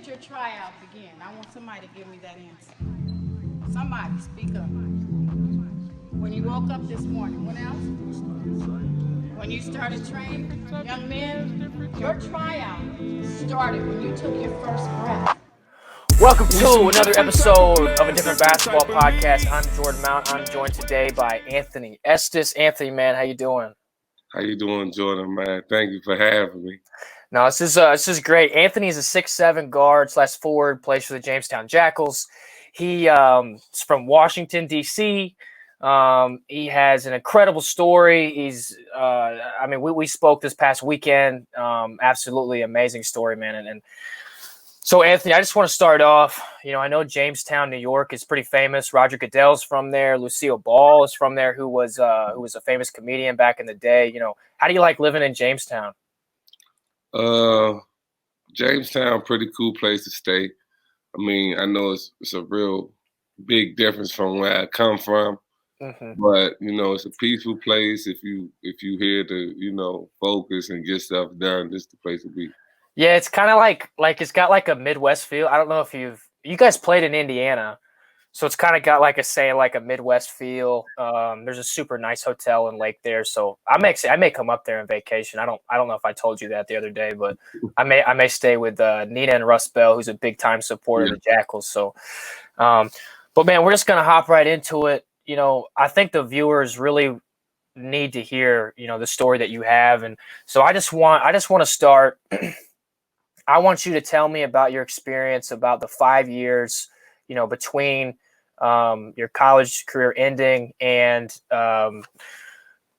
did your tryout begin? I want somebody to give me that answer. Somebody, speak up. When you woke up this morning, what else? When you started training, young men, your tryout started when you took your first breath. Welcome to another episode of a different basketball podcast. I'm Jordan Mount. I'm joined today by Anthony Estes. Anthony, man, how you doing? How you doing, Jordan, man? Thank you for having me. No, this is great. Anthony is a 6'7" guard / forward, plays for the Jamestown Jackals. He is from Washington, D.C. He has an incredible story. He's, we spoke this past weekend. Absolutely amazing story, man. And so, Anthony, I just want to start off. I know Jamestown, New York is pretty famous. Roger Goodell's from there. Lucille Ball is from there, who was a famous comedian back in the day. How do you like living in Jamestown? Jamestown, pretty cool place to stay. I mean, I know it's a real big difference from where I come from, but it's a peaceful place. If you here to focus and get stuff done, this is the place to be. Yeah, it's kind of like it's got like a Midwest feel. I don't know if you guys played in Indiana, so it's kind of got like a Midwest feel. There's a super nice hotel and lake there, so I may come up there on vacation. I don't know if I told you that the other day, but I may stay with Nina and Russ Bell, who's a big time supporter of the Jackals. So, but man, we're just gonna hop right into it. I think the viewers really need to hear the story that you have, and so I just want to start. I want you to tell me about your experience about the 5 years, between your college career ending and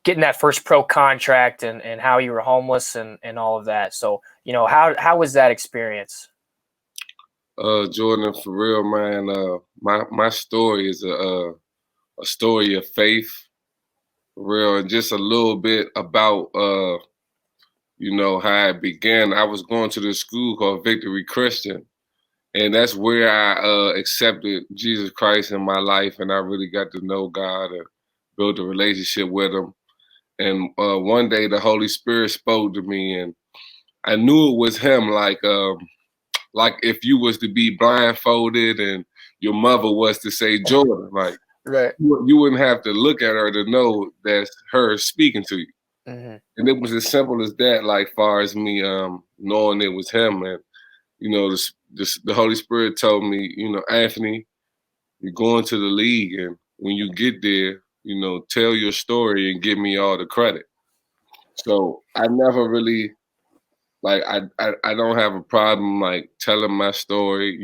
getting that first pro contract and how you were homeless and all of that. So, how was that experience? Jordan, for real, man, my story is a story of faith, for real, and just a little bit about how it began. I was going to this school called Victory Christian, and that's where I accepted Jesus Christ in my life, and I really got to know God and build a relationship with him. And one day the Holy Spirit spoke to me, and I knew it was him, like if you was to be blindfolded and your mother was to say Jordan, like right. You wouldn't have to look at her to know that's her speaking to you. Mm-hmm. And it was as simple as that, like far as me knowing it was him. And, the Holy Spirit told me, Anthony, you're going to the league. And when you get there, tell your story and give me all the credit. So I never really, I don't have a problem, like, telling my story,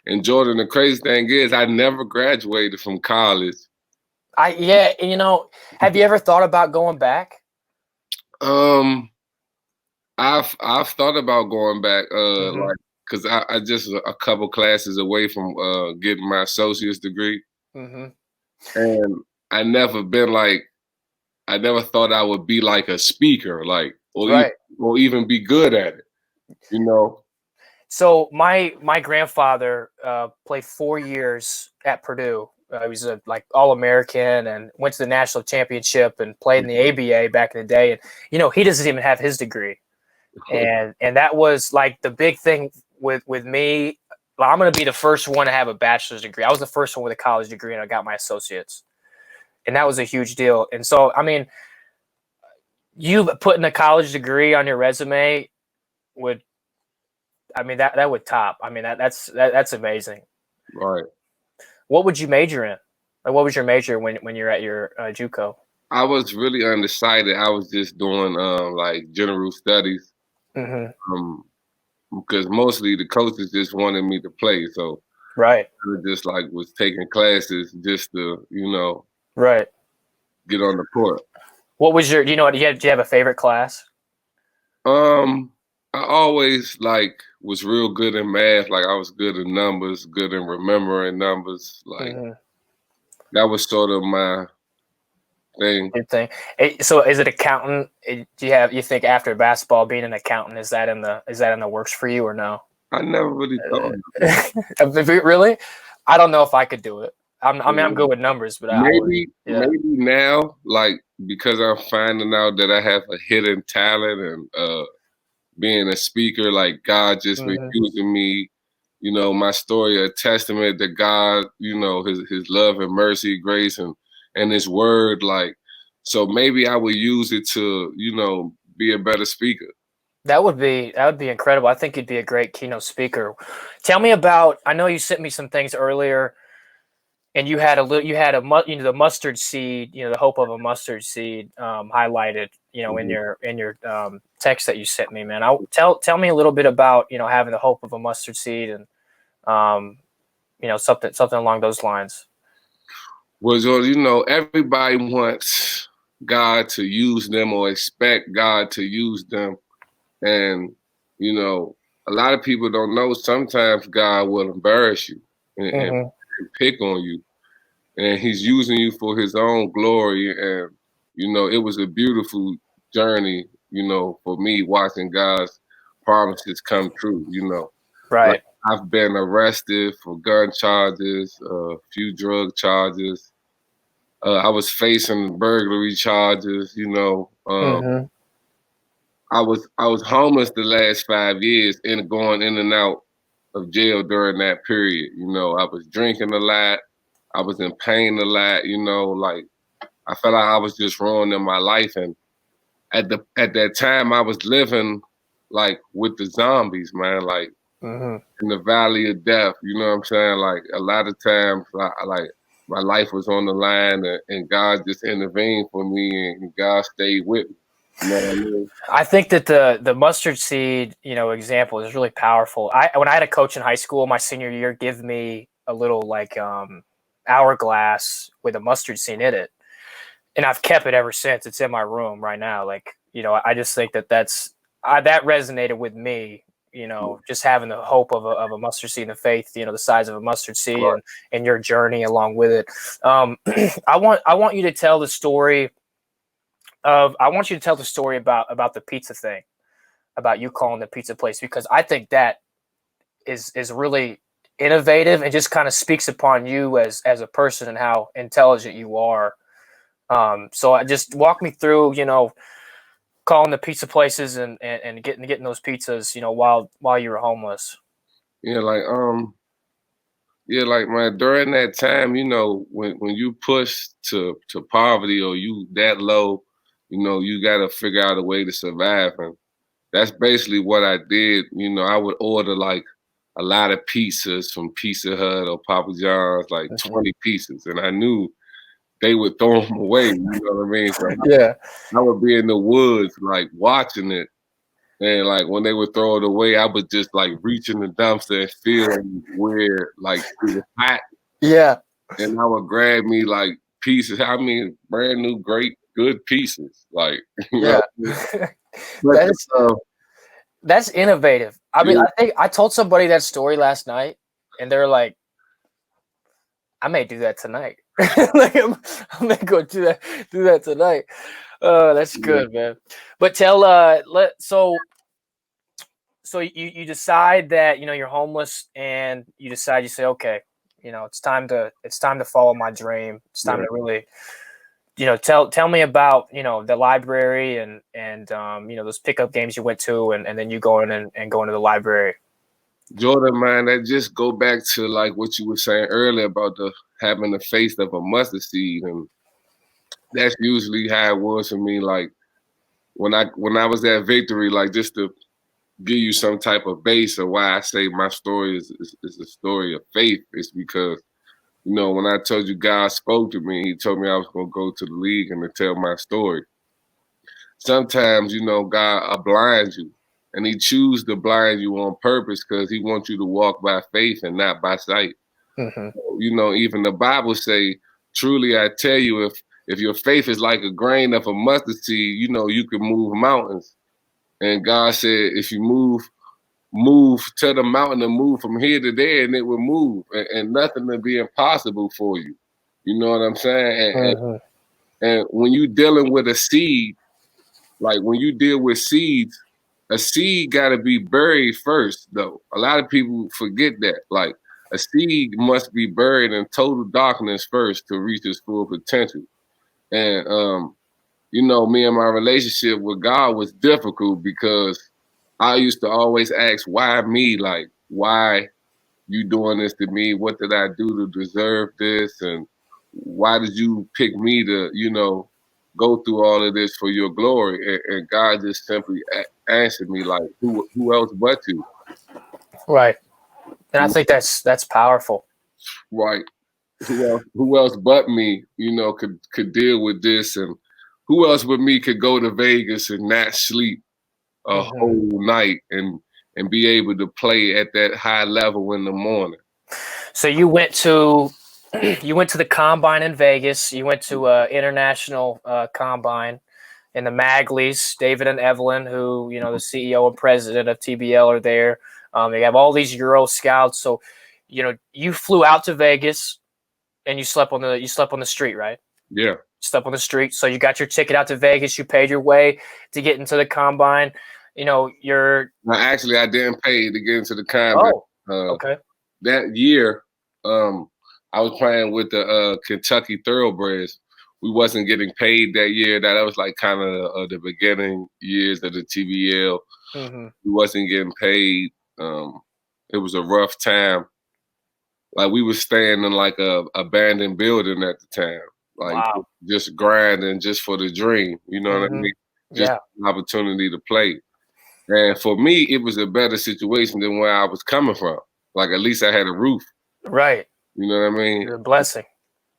and Jordan, the crazy thing is I never graduated from college. Have you ever thought about going back? I've thought about going back, because I just a couple classes away from getting my associate's degree, and I never thought I would be like a speaker, or even be good at it, So my grandfather played 4 years at Purdue. He was a All-American and went to the national championship and played in the ABA back in the day. And he doesn't even have his degree, and that was like the big thing with me. I'm going to be the first one to have a bachelor's degree. I was the first one with a college degree, and I got my associate's, and that was a huge deal. And so, I mean, you putting a college degree on your resume that would top. I mean, that's amazing. Right. What would you major in? Like, what was your major when you're at your JUCO? I was really undecided. I was just doing general studies, because mostly the coaches just wanted me to play. So right, I just was taking classes just to right, get on the court. What was your? Do you have a favorite class? I always was real good in math. Like, I was good in numbers, good in remembering numbers. That was sort of my thing. Good thing. So, is it accountant? You think after basketball being an accountant, is that in the works for you or no? I never really thought. Really? I don't know if I could do it. I'm good with numbers, but maybe now, because I'm finding out that I have a hidden talent and being a speaker, like God just been using me. You know, my story a testament to God, you know, his love and mercy, grace and his word. Like, so maybe I would use it to, you know, be a better speaker. That would be incredible. I think you'd be a great keynote speaker. Tell me about. I know you sent me some things earlier, and you had the mustard seed, you know, the hope of a mustard seed highlighted, you know, in your text that you sent me, man. Tell me a little bit about, you know, having the hope of a mustard seed and you know, something along those lines. Well, you know, everybody wants God to use them or expect God to use them. And, you know, a lot of people don't know sometimes God will embarrass you and pick on you. And he's using you for his own glory. And, you know, it was a beautiful journey, you know, for me watching God's promises come true, you know. Right. Like, I've been arrested for gun charges, a few drug charges. I was facing burglary charges, you know. I was homeless the last 5 years and going in and out of jail during that period. You know, I was drinking a lot. I was in pain a lot, you know, like I felt like I was just ruining my life. And at that time I was living like with the zombies, man, like in the valley of death, you know what I'm saying? Like a lot of times like my life was on the line and God just intervened for me and God stayed with me. You know what I mean? I think that the mustard seed, you know, example is really powerful. When I had a coach in high school, my senior year, give me a little like hourglass with a mustard seed in it, and I've kept it ever since. It's in my room right now. Like, you know, I just think that that resonated with me. You know, just having the hope of a mustard seed and the faith, you know, the size of a mustard seed, Right. and your journey along with it. I want you to tell the story. I want you to tell the story about the pizza thing, about you calling the pizza place, because I think that is really innovative and just kind of speaks upon you as a person and how intelligent you are. So I just walk me through, you know, calling the pizza places and getting those pizzas, you know, while you were homeless. Yeah, like man, during that time, you know, when you push to poverty or you that low, you know, you gotta figure out a way to survive. And that's basically what I did. You know, I would order like a lot of pizzas from Pizza Hut or Papa John's, like 20 pieces. And I knew they would throw them away, you know what I mean? So Yeah. I would be in the woods, like watching it. And like when they would throw it away, I would just like reach in the dumpster and feel where like it was hot. Yeah. And I would grab me like pieces. I mean, brand new, great, good pieces. Like, you know. But, That's innovative. I mean, yeah. I think I told somebody that story last night, and they're like, "I may do that tonight." Like, I may go do that tonight. That's good, man. But so you decide that, you know, you're homeless, and you say, okay, you know, it's time to follow my dream. It's time to really, you know, tell me about, you know, the library and you know, those pickup games you went to, and then you going and going to the library. Jordan, man, that just go back to like what you were saying earlier about having the faith of a mustard seed, and that's usually how it was for me. Like when I was at Victory, like just to give you some type of base of why I say my story is a story of faith, is because, you know, when I told you God spoke to me, he told me I was going to go to the league and to tell my story. Sometimes, you know, God blinds you, and he chooses to blind you on purpose because he wants you to walk by faith and not by sight. You know, even the Bible say, truly I tell you, if your faith is like a grain of a mustard seed, you know, you can move mountains. And God said, if you move to the mountain and move from here to there, and it will move, and nothing will be impossible for you. You know what I'm saying? And when you dealing with a seed, like when you deal with seeds, a seed got to be buried first, though. A lot of people forget that. Like a seed must be buried in total darkness first to reach its full potential. And you know, me and my relationship with God was difficult because I used to always ask, why me? Like, why you doing this to me? What did I do to deserve this? And why did you pick me to, go through all of this for your glory? And God just simply answered me like, who else but you? Right. And I think that's powerful. Right. Who else but me, could deal with this, and who else but me could go to Vegas and not sleep a whole night and be able to play at that high level in the morning. So you went to the combine in Vegas. You went to international combine, and the Magleys, David and Evelyn, who the CEO and president of TBL, are there. They have all these Euro scouts. So you flew out to Vegas, and you slept on the street, right? Yeah. Slept on the street. So you got your ticket out to Vegas. You paid your way to get into the combine. You're. Now, actually, I didn't pay to get into the combine. Oh, okay. That year, I was playing with the Kentucky Thoroughbreds. We wasn't getting paid that year. That was like kind of the beginning years of the TBL. We wasn't getting paid. It was a rough time. Like, we were staying in like a abandoned building at the time. Like, wow. Just grinding just for the dream. You know what I mean? Just an opportunity to play. And for me, it was a better situation than where I was coming from. Like, at least I had a roof. Right. You know what I mean? It's a blessing.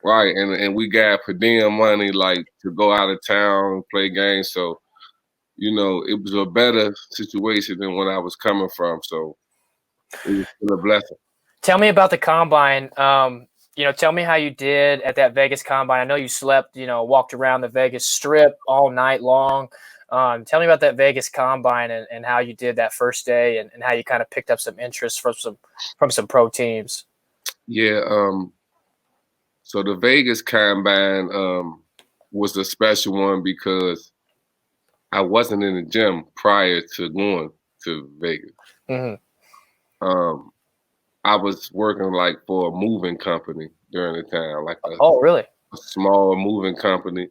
Right. And we got per diem money, like, to go out of town and play games. So, it was a better situation than when I was coming from. So it was still a blessing. Tell me about the combine. Tell me how you did at that Vegas combine. I know you slept, walked around the Vegas Strip all night long. Tell me about that Vegas combine and how you did that first day and how you kind of picked up some interest from some pro teams. Yeah. So the Vegas combine was a special one because I wasn't in the gym prior to going to Vegas. I was working like for a moving company during the time, like really? A small moving company.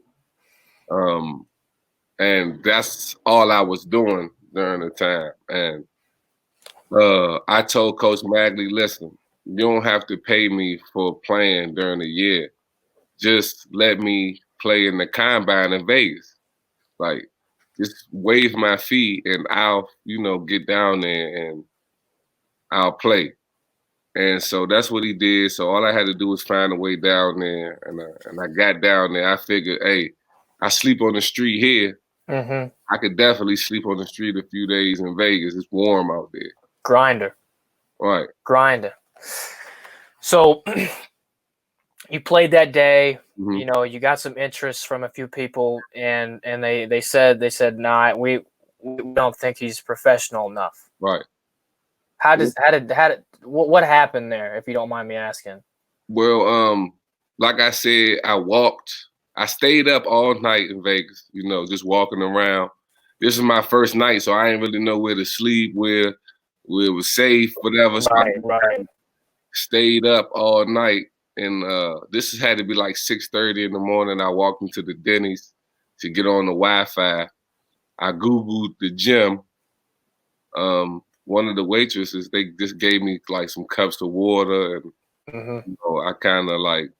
And that's all I was doing during the time. And I told Coach Magley, listen, you don't have to pay me for playing during the year. Just let me play in the combine in Vegas. Like, just waive my fee and I'll, get down there and I'll play. And so that's what he did. So all I had to do was find a way down there, and I got down there. I figured, hey, I sleep on the street here. I could definitely sleep on the street a few days in Vegas. It's warm out there. Grinder. Right. Grinder. So you played that day. You got some interest from a few people, and they said, nah, we don't think he's professional enough. Right. What happened there, if you don't mind me asking? Well, like I said, I stayed up all night in Vegas, just walking around. This is my first night, so I didn't really know where to sleep, where it was safe, whatever. So right. Stayed up all night, and this had to be like 6:30 in the morning. I walked into the Denny's to get on the Wi-Fi. I Googled the gym. One of the waitresses, they just gave me like some cups of water, and I kind of like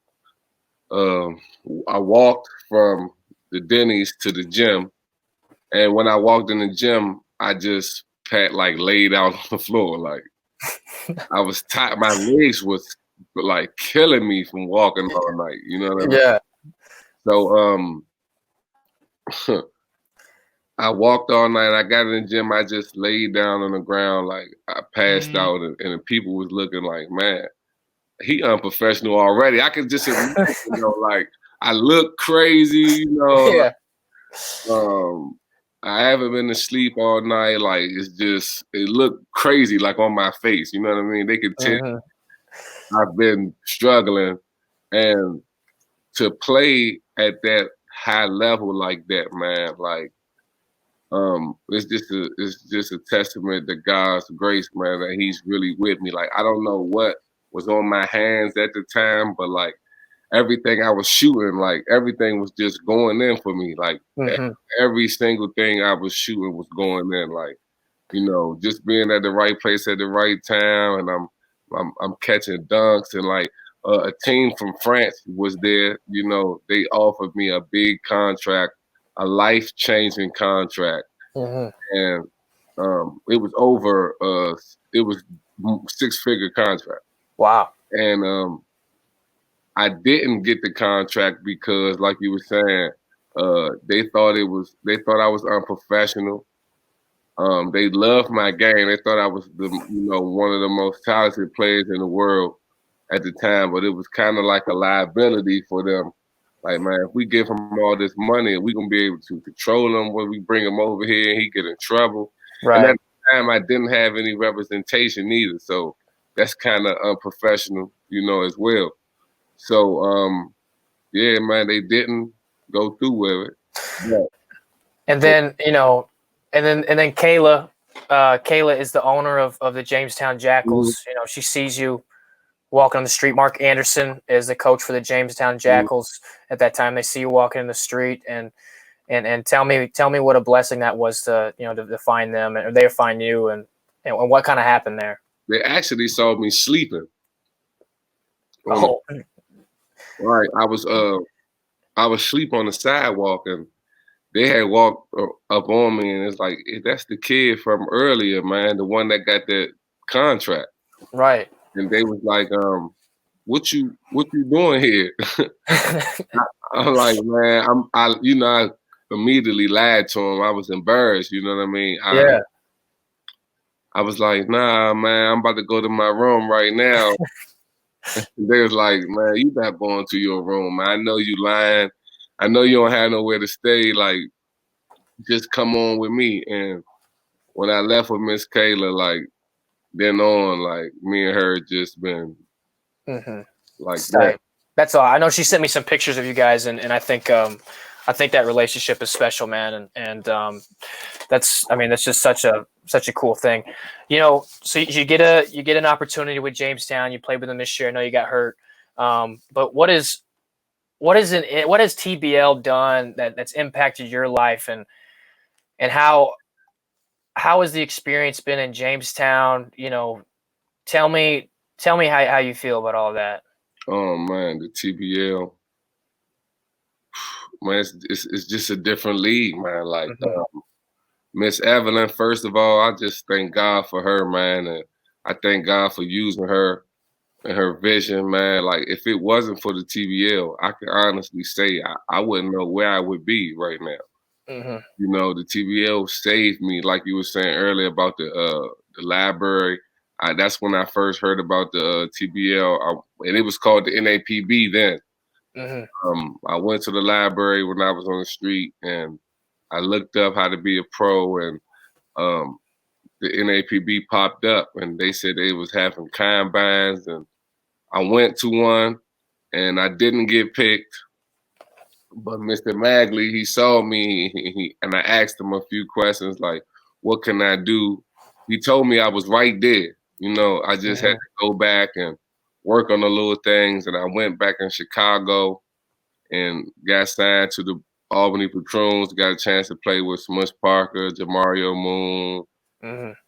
I walked from the Denny's to the gym, and when I walked in the gym, I just laid out on the floor. Like, I was tired. My legs was like killing me from walking all night. You know what I mean? Yeah. So I walked all night. I got in the gym. I just laid down on the ground, like I passed out, and the people was looking like, man, he unprofessional already. I could just admit, like, I look crazy, Yeah. I haven't been to sleep all night. Like, it looked crazy, like on my face. You know what I mean? They could tell I've been struggling, and to play at that high level like that, man, like. It's just a testament to God's grace, man, that He's really with me. Like, I don't know what was on my hands at the time, but like everything I was shooting, like everything was just going in for me. Like every single thing I was shooting was going in. Like, just being at the right place at the right time, and I'm catching dunks, and like a team from France was there. They offered me a big contract, a life-changing contract, Mm-hmm. and it was over. It was six-figure contract, Wow. and I didn't get the contract because, like you were saying, they thought I was unprofessional. They loved my game. They thought I was one of the most talented players in the world at the time, but it was kind of like a liability for them. Like, man, if we give him all this money, we're gonna be able to control him when we bring him over here and he get in trouble. And at Right. the time I didn't have any representation either. So that's kind of unprofessional, as well. So yeah, man, they didn't go through with it. Yeah. And then, and then Kayla is the owner of the Jamestown Jackals. She sees you walking on the street. Mark Anderson is the coach for the Jamestown Jackals. At that time, they see you walking in the street, and tell me what a blessing that was to find them, and they find you, and what kind of happened there. They actually saw me sleeping. Oh, Right. I was asleep on the sidewalk, and they had walked up on me, and it's like, hey, that's the kid from earlier, man, the one that got that contract. right. And they was like, what you doing here? I'm like, man, I immediately lied to him. I was embarrassed, you know what I mean? Yeah. I was like, nah, man, I'm about to go to my room right now. They was like, man, you not going to your room, man. I know you lying. I know you don't have nowhere to stay. Like, just come on with me. And when I left with Miss Kayla, like, then on, like, me and her just been like that. That's all. I know she sent me some pictures of you guys, and I think that relationship is special, man, and that's just such a cool thing, So you get an opportunity with Jamestown. You played with them this year. I know you got hurt, but what has TBL done that's impacted your life, and how has the experience been in Jamestown? Tell me how you feel about all that. Oh man, the TBL, man, it's just a different league, man. Like Miss Evelyn, first of all, I just thank God for her, man, and I thank God for using her and her vision, man. Like, if it wasn't for the TBL, I can honestly say I wouldn't know where I would be right now. The TBL saved me, like you were saying earlier about the library. That's when I first heard about the TBL, and it was called the NAPB then. I went to the library when I was on the street, and I looked up how to be a pro, and the NAPB popped up, and they said they was having combines, and I went to one, and I didn't get picked. But Mr. Magley, he saw me, and I asked him a few questions like, what can I do? He told me I was right there. I just had to go back and work on the little things. And I went back in Chicago and got signed to the Albany Patroons, got a chance to play with Smush Parker, Jamario Moon,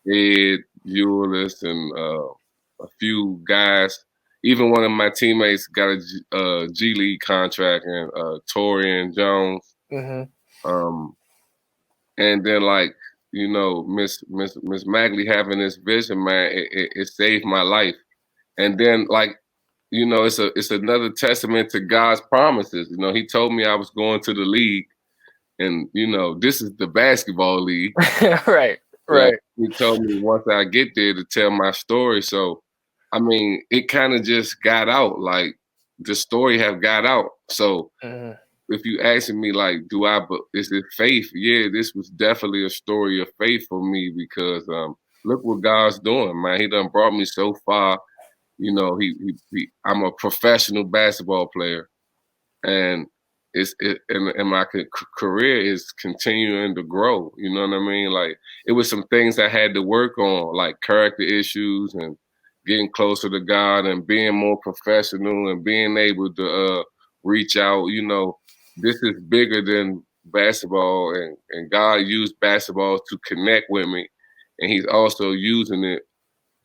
Ed Eulis, and a few guys. Even one of my teammates got a G League contract, and Torian Jones. And then, like, Miss Magley having this vision, man, it saved my life. And then, like, it's another testament to God's promises. He told me I was going to the league, and this is the basketball league. Right. He told me once I get there to tell my story. So, I mean, it kind of just got out. Like, the story have got out. So, if you asking me, like, is it faith? Yeah, this was definitely a story of faith for me, because look what God's doing, man. He done brought me so far. I'm a professional basketball player, and and my career is continuing to grow. You know what I mean? Like, it was some things I had to work on, like character issues and getting closer to God and being more professional and being able to reach out. This is bigger than basketball, and God used basketball to connect with me. and he's also using it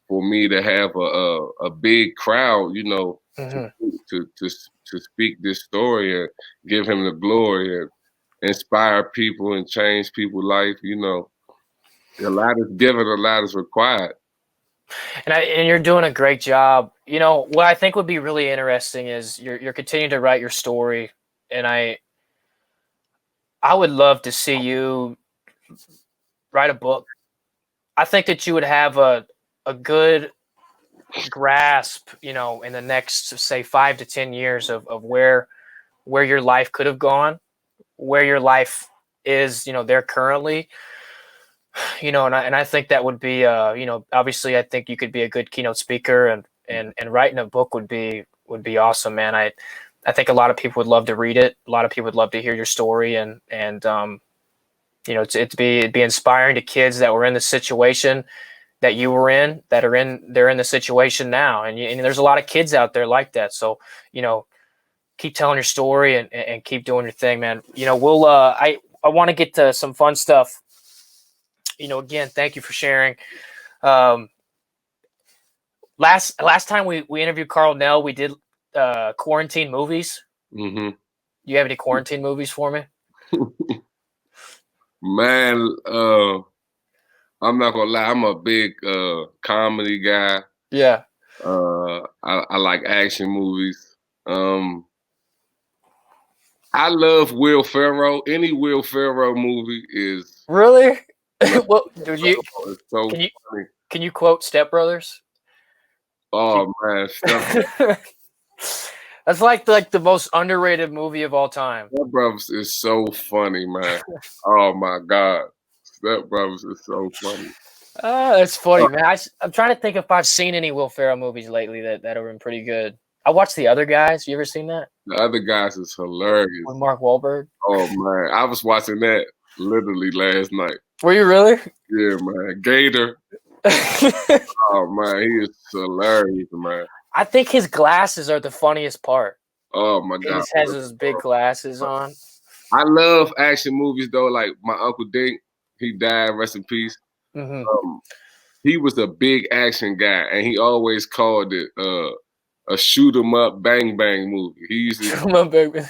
for me to have a big crowd, you know, to speak this story and give him the glory and inspire people and change people's life. You know, a lot is given, a lot is required. And you're doing a great job. You know, what I think would be really interesting is you're continuing to write your story, and I would love to see you write a book. I think that you would have a good grasp, you know, in the next, say, 5 to 10 years of where your life could have gone, where your life is, you know, there currently. You know, and I think that would be, you know, obviously I think you could be a good keynote speaker, and writing a book would be awesome, man. I think a lot of people would love to read it. A lot of people would love to hear your story, and you know, it'd be inspiring to kids that were in the situation that you were in, they're in the situation now, and there's a lot of kids out there like that. So, you know, keep telling your story and keep doing your thing, man. You know, we'll I want to get to some fun stuff. You know, again, thank you for sharing. Last time we interviewed Carl Nell, we did quarantine movies. Mm-hmm. You have any quarantine movies for me? Man, I'm not gonna lie, I'm a big comedy guy. Yeah. I like action movies. I love Will Ferrell. Any Will Ferrell movie is really. Well, so can you quote Step Brothers? Oh man, that's like the most underrated movie of all time. Step Brothers is so funny, man. Oh my God, Step Brothers is so funny. That's funny, man. I'm trying to think if I've seen any Will Ferrell movies lately that have been pretty good. I watched The Other Guys. You ever seen that? The Other Guys is hilarious. With Mark Wahlberg. Oh man, I was watching that literally last night. Were you really? Yeah, man. Gator. Oh man, he is hilarious, man. I think his glasses are the funniest part. Oh my God. He just has his big glasses on. I love action movies though. Like my Uncle Dink, he died, rest in peace. Mm-hmm. He was a big action guy, and he always called it a shoot 'em up, bang bang movie. He used to, shoot 'em up, baby.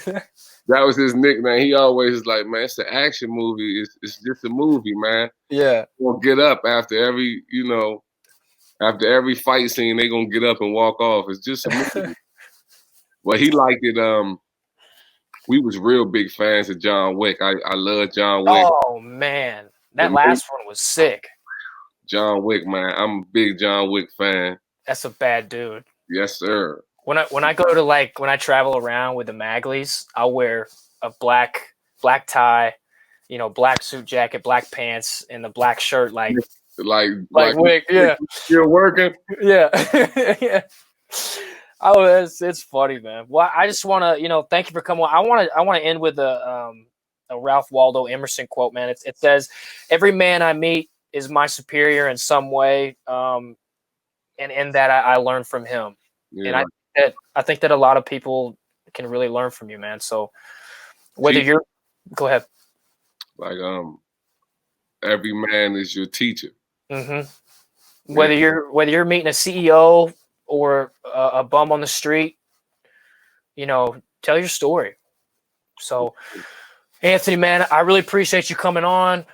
That was his nickname. He always was like, man, it's an action movie. It's just a movie, man. Yeah. We'll get up after every, you know, after every fight scene, they gonna get up and walk off. It's just a movie. But he liked it. We was real big fans of John Wick. I love John Wick. Oh man, that last one was sick. John Wick, man. I'm a big John Wick fan. That's a bad dude. Yes, sir. When I go to when I travel around with the Maglies, I'll wear a black tie, you know, black suit jacket, black pants, and the black shirt, like Wick. Yeah, you're working. Yeah, yeah. Oh, it's funny, man. Well, I just want to, you know, thank you for coming on. I want to end with a Ralph Waldo Emerson quote, man. It says, "Every man I meet is my superior in some way, and in that I learn from him." Yeah. And I think that a lot of people can really learn from you, man. So whether you're, go ahead. Like every man is your teacher. Mm-hmm. Whether you're meeting a CEO or a bum on the street, you know, tell your story. So, Anthony, man, I really appreciate you coming on.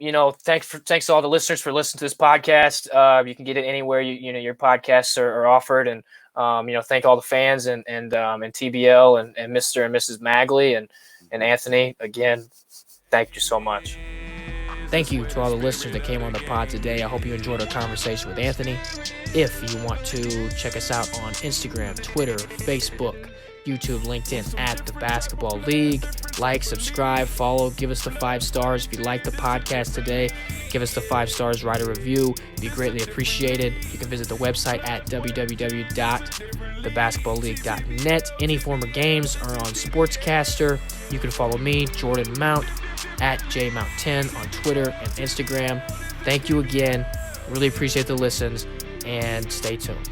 You know, thanks to all the listeners for listening to this podcast. You can get it anywhere you know your podcasts are offered, and you know, thank all the fans and TBL and Mr. and Mrs. Magley and Anthony again. Thank you so much. Thank you to all the listeners that came on the pod today. I hope you enjoyed our conversation with Anthony. If you want to check us out on Instagram, Twitter, Facebook, YouTube, LinkedIn at The Basketball League. Like, subscribe, follow, give us the 5 stars. If you like the podcast today, give us the 5 stars, write a review. It'd be greatly appreciated. You can visit the website at www.thebasketballleague.net. Any former games are on Sportscaster. You can follow me, Jordan Mount, at jmount10 on Twitter and Instagram. Thank you again. Really appreciate the listens, and stay tuned.